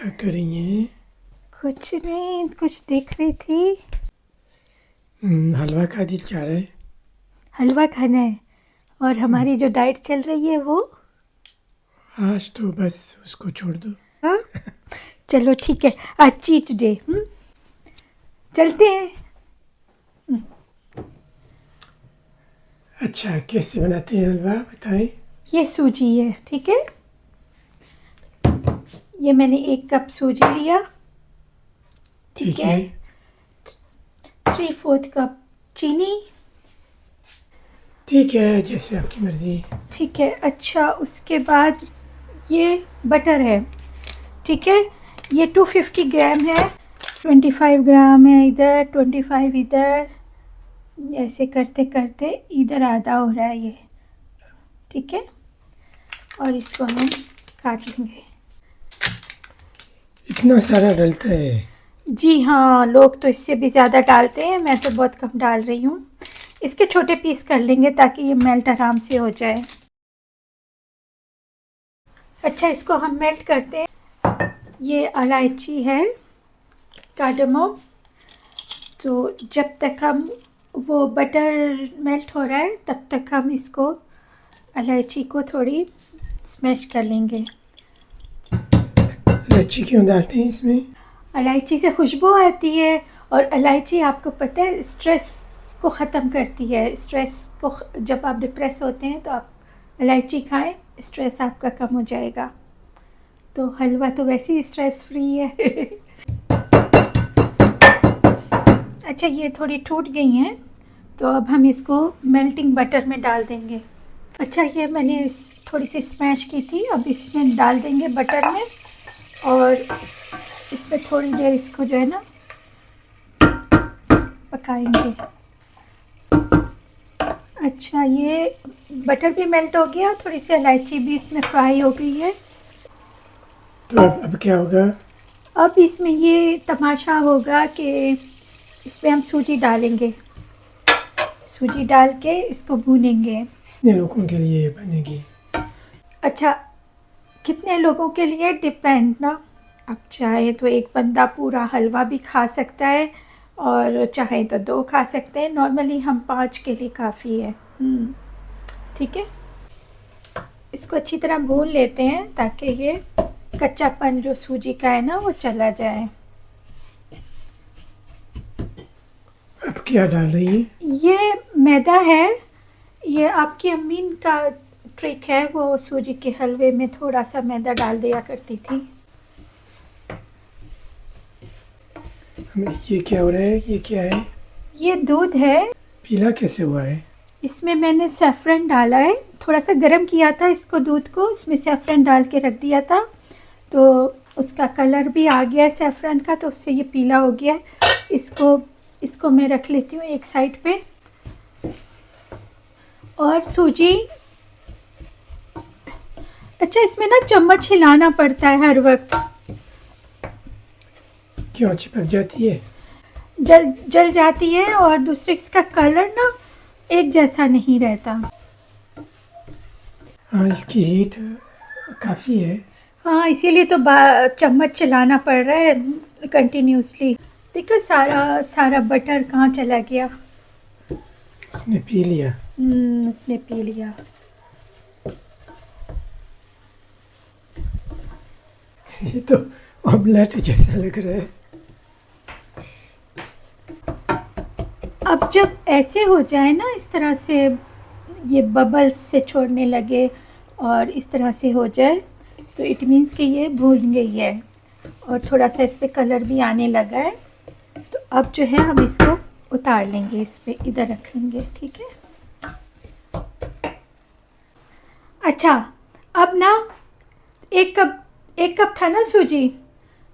क्या कर रही हैं? कुछ नहीं, कुछ देख रही थी। हलवा का दिल चाह रहा है। हलवा खाना है। और हमारी जो डाइट चल रही है वो। आज तो बस उसको छोड़ दो। हाँ, चलो ठीक है। आज चीट डे। चलते हैं। अच्छा, कैसे बनाते हैं हलवा बताएं। ये सूजी है, ठीक है। ये मैंने 1 कप सूजी लिया। ठीक ठीक है। है। 3/4 कप चीनी। ठीक है, जैसे आपकी मर्जी। ठीक है। अच्छा, उसके बाद ये बटर है। ठीक है। ये 250 ग्राम है। 25 ग्राम है इधर, 25 इधर। ऐसे करते करते इधर आधा हो रहा है ये। ठीक है। और इसको हम काट लेंगे। इतना सारा डलता है? जी हाँ, लोग तो इससे भी ज़्यादा डालते हैं, मैं तो बहुत कम डाल रही हूँ। इसके छोटे पीस कर लेंगे ताकि ये मेल्ट आराम से हो जाए। अच्छा, इसको हम मेल्ट करते हैं। ये इलायची है, कार्डमम। तो जब तक हम वो बटर मेल्ट हो रहा है तब तक हम इसको इलायची को थोड़ी स्मैश कर लेंगे। इलायची क्यों डालते हैं इसमें? इलायची से खुशबू आती है। और इलायची आपको पता है स्ट्रेस को ख़त्म करती है। स्ट्रेस को जब आप डिप्रेस होते हैं तो आप इलायची खाएं, स्ट्रेस आपका कम हो जाएगा। तो हलवा तो वैसे ही स्ट्रेस फ्री है। अच्छा, ये थोड़ी टूट गई हैं तो अब हम इसको मेल्टिंग बटर में डाल देंगे। अच्छा, ये मैंने थोड़ी सी स्मैश की थी, अब इसमें डाल देंगे बटर में। और इसमें थोड़ी देर इसको जो है ना पकाएंगे। अच्छा, ये बटर भी मेल्ट हो गया, थोड़ी सी इलायची भी इसमें फ्राई हो गई है। तो अब क्या होगा? अब इसमें ये तमाशा होगा कि इसमें हम सूजी डालेंगे। सूजी डाल के इसको भूनेंगे। कितने लोगों के लिए बनेगी? अच्छा, कितने लोगों के लिए डिपेंड ना। अब चाहे तो एक बंदा पूरा हलवा भी खा सकता है और चाहे तो 2 खा सकते हैं। नॉर्मली हम 5 के लिए काफ़ी है। ठीक है। इसको अच्छी तरह भून लेते हैं ताकि ये कच्चापन जो सूजी का है ना वो चला जाए। अब क्या डाल रही है? ये मैदा है। ये आपकी अम्मी का ट्रिक है, वो सूजी के हलवे में थोड़ा सा मैदा डाल दिया करती थी। ये क्या हो रहा है? ये क्या है? ये दूध है। पीला कैसे हुआ है? इसमें मैंने सैफरन डाला है। थोड़ा सा गर्म किया था इसको, दूध को, इसमें सैफरन डाल के रख दिया था तो उसका कलर भी आ गया है सैफरन का, तो उससे ये पीला हो गया है। इसको मैं रख लेती हूँ एक साइड पे। और सूजी, अच्छा इसमें ना चम्मच हिलाना पड़ता है हर वक्त। क्यों चिपक जाती है? जल जाती है और दूसरे इसका कलर ना एक जैसा नहीं रहता। हाँ, इसकी हीट काफ़ी है। हाँ, इसीलिए तो चम्मच चलाना पड़ रहा है कंटिन्यूसली। देखो सारा सारा बटर कहाँ चला गया। उसने पी लिया। इसने पी लिया। ये तो ऑमलेट जैसा लग रहा है। अब जब ऐसे हो जाए ना, इस तरह से ये बबल्स से छोड़ने लगे और इस तरह से हो जाए तो इट मीन्स कि ये भून गई है और थोड़ा सा इस पे कलर भी आने लगा है। तो अब जो है हम इसको उतार लेंगे, इस पे इधर रख लेंगे। ठीक है। अच्छा, अब ना 1 कप था ना सूजी,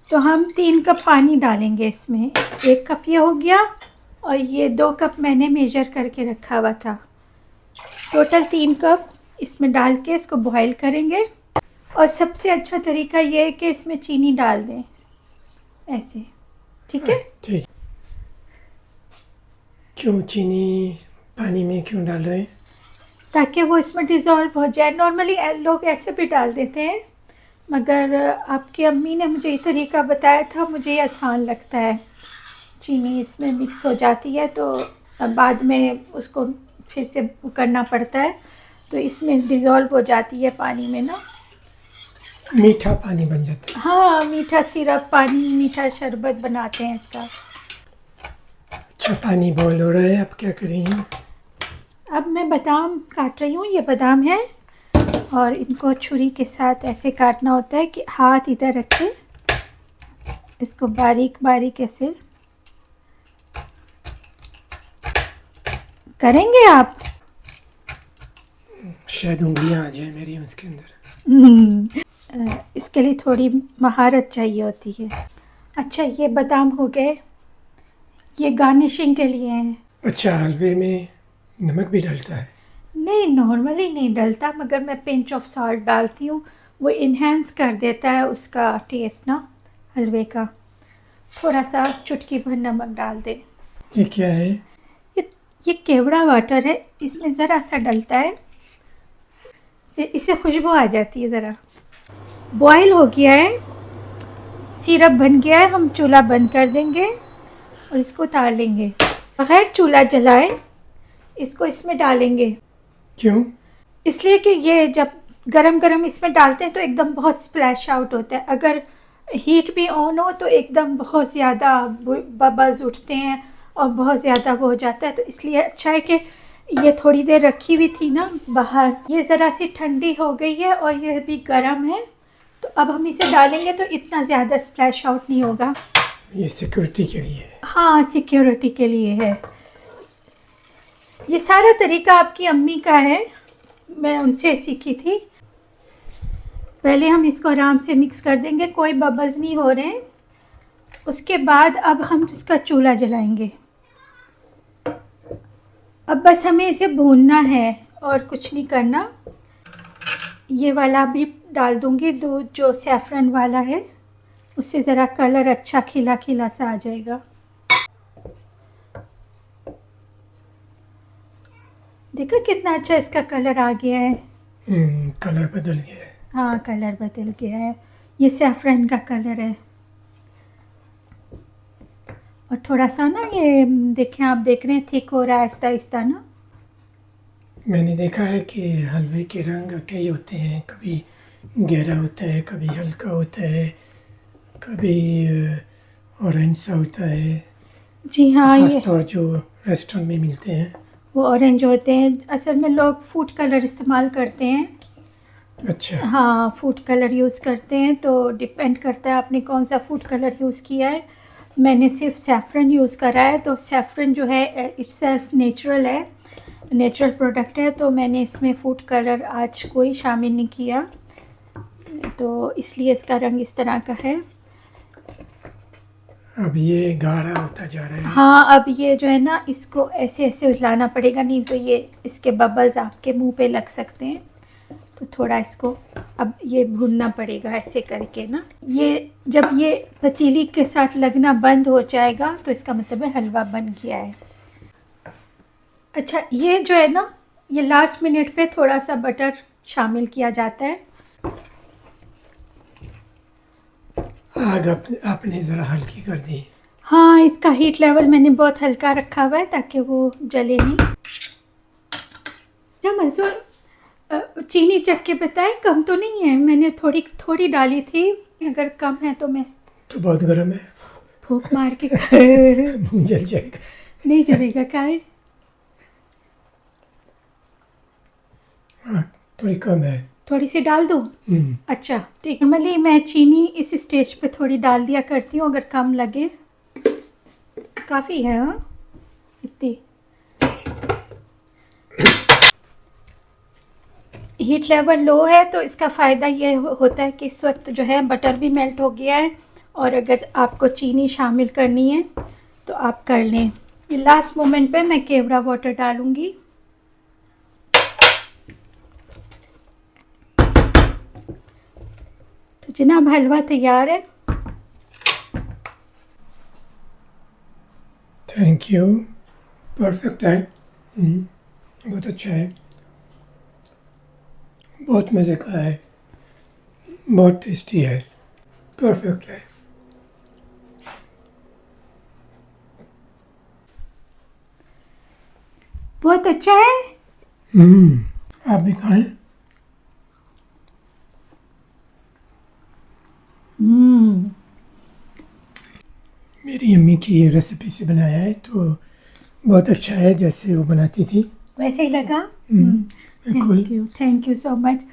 तो हम 3 कप पानी डालेंगे इसमें। 1 कप ये हो गया और ये 2 कप मैंने मेजर करके रखा हुआ था। टोटल 3 कप इसमें डाल के इसको बॉईल करेंगे। और सबसे अच्छा तरीका ये है कि इसमें चीनी डाल दें ऐसे। ठीक है। ठीक। क्यों चीनी पानी में क्यों डाल रहे हैं? ताकि वो इसमें डिज़ोल्व हो जाए। नॉर्मली लोग ऐसे भी डाल देते हैं मगर आपकी अम्मी ने मुझे ये तरीका बताया था, मुझे ये आसान लगता है। चीनी इसमें मिक्स हो जाती है तो बाद में उसको फिर से करना पड़ता है, तो इसमें डिज़ोल्व हो जाती है पानी में ना। मीठा पानी बन जाता है। हाँ, मीठा सिरप पानी, मीठा शरबत बनाते हैं इसका। अच्छा, पानी बॉयल हो रहा है, आप क्या करेंगे? अब मैं बादाम काट रही हूँ, ये बादाम है और इनको छुरी के साथ ऐसे काटना होता है कि हाथ इधर रख के इसको बारीक बारीक ऐसे करेंगे आप। शायद उंगलियां आ जाए मेरी उसके अंदर। इसके लिए थोड़ी महारत चाहिए होती है। अच्छा, ये बादाम हो गए, ये गार्निशिंग के लिए हैं। अच्छा, हलवे में नमक भी डलता है? नहीं, नॉर्मली नहीं डलता, मगर मैं पिंच ऑफ सॉल्ट डालती हूँ, वो इन्हेंस कर देता है उसका टेस्ट ना हलवे का। थोड़ा सा चुटकी भर नमक डाल दे। ये क्या है? ये केवड़ा वाटर है, इसमें ज़रा सा डलता है, फिर इससे खुशबू आ जाती है। ज़रा बॉयल हो गया है, सिरप बन गया है, हम चूल्हा बंद कर देंगे और इसको उतार लेंगे। बगैर चूल्हा जलाए इसको इसमें डालेंगे। क्यों? इसलिए कि ये जब गरम गरम इसमें डालते हैं तो एकदम बहुत स्प्लैश आउट होता है। अगर हीट भी ऑन हो तो एकदम बहुत ज़्यादा बबल्स उठते हैं और बहुत ज़्यादा वो हो जाता है। तो इसलिए अच्छा है कि ये थोड़ी देर रखी हुई थी ना बाहर, ये ज़रा सी ठंडी हो गई है और ये भी गर्म है, तो अब हम इसे डालेंगे तो इतना ज़्यादा स्प्लैश आउट नहीं होगा। ये सिक्योरिटी के लिए है? हाँ, सिक्योरिटी के लिए है। ये सारा तरीका आपकी अम्मी का है, मैं उनसे सीखी थी। पहले हम इसको आराम से मिक्स कर देंगे, कोई बबल्स नहीं हो रहे हैं। उसके बाद अब हम इसका चूल्हा जलाएंगे। अब बस हमें इसे भूनना है और कुछ नहीं करना। ये वाला भी डाल दूंगी, दूध जो सैफरन वाला है, उससे ज़रा कलर अच्छा खिला खिला सा आ जाएगा। देखो कितना अच्छा इसका कलर आ गया है। कलर बदल गया है। हाँ, कलर बदल गया है, ये सैफरन का कलर है। और थोड़ा सा ना ये देखें, आप देख रहे हैं थिक हो रहा है आहिस्ता आहिस्ता ना। मैंने देखा है कि हलवे के रंग कई होते हैं, कभी गहरा होता है, कभी हल्का होता है, कभी ऑरेंज सा होता है। जी हाँ, ये खासतौर जो रेस्टोरेंट में मिलते हैं वो ऑरेंज होते हैं। असल में लोग फूड कलर इस्तेमाल करते हैं। अच्छा। हाँ, फूड कलर यूज़ करते हैं, तो डिपेंड करता है आपने कौन सा फूड कलर यूज़ किया है। मैंने सिर्फ सैफरन यूज़ करा है, तो सैफरन जो है इट्सेल्फ नेचुरल है, नेचुरल प्रोडक्ट है, तो मैंने इसमें फूड कलर आज कोई शामिल नहीं किया, तो इसलिए इसका रंग इस तरह का है। अब ये गाढ़ा होता जा रहा है। हाँ, अब ये जो है ना, इसको ऐसे ऐसे हिलाना पड़ेगा, नहीं तो ये इसके बबल्स आपके मुंह पे लग सकते हैं। तो थोड़ा इसको अब ये भूनना पड़ेगा ऐसे करके ना। ये जब ये पतीली के साथ लगना बंद हो जाएगा तो इसका मतलब है हलवा बन गया है। अच्छा, ये जो है ना, ये लास्ट मिनट पे थोड़ा सा बटर शामिल किया जाता है। आग आपने ज़रा हल्की कर दी। हाँ, इसका हीट लेवल मैंने बहुत हल्का रखा हुआ है ताकि वो जले नहीं। क्या मंसूर, चीनी चख के बताए कम तो नहीं है? मैंने थोड़ी थोड़ी डाली थी, अगर कम है तो मैं तो बहुत गर्म है, फूंक मार के मुंह जल जाएगा। नहीं जलेगा काय? हाँ, थोड़ी कम है। थोड़ी सी डाल दूँ? अच्छा ठीक। नॉर्मली मैं चीनी इस स्टेज पे थोड़ी डाल दिया करती हूँ, अगर कम लगे। काफ़ी है हाँ, इतनी। हीट लेवल लो है तो इसका फ़ायदा ये होता है कि इस वक्त जो है बटर भी मेल्ट हो गया है, और अगर आपको चीनी शामिल करनी है तो आप कर लें। ये लास्ट मोमेंट पे मैं केवड़ा वाटर डालूँगी। तो जनाब, हलवा तैयार है। थैंक यू, परफेक्ट है। बहुत अच्छा है, बहुत मज़े का है, बहुत टेस्टी है, परफेक्ट है। बहुत अच्छा है। आप भी खाएं। मेरी अम्मी की रेसिपी से बनाया है तो बहुत अच्छा है, जैसे वो बनाती थी वैसे ही लगा। बिल्कुल। Thank you so much.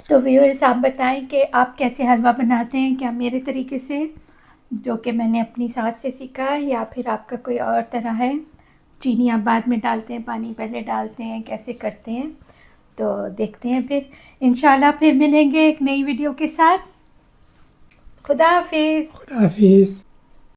तो व्यूअर्स, आप बताएं कि आप कैसे हलवा बनाते हैं, क्या मेरे तरीके से जो कि मैंने अपनी सास से सीखा है, या फिर आपका कोई और तरह है। चीनी आप बाद में डालते हैं, पानी पहले डालते हैं, कैसे करते हैं। तो देखते हैं फिर, इंशाल्लाह फिर मिलेंगे एक नई वीडियो के साथ। खुदा हाफिज़। खुदा हाफिज़।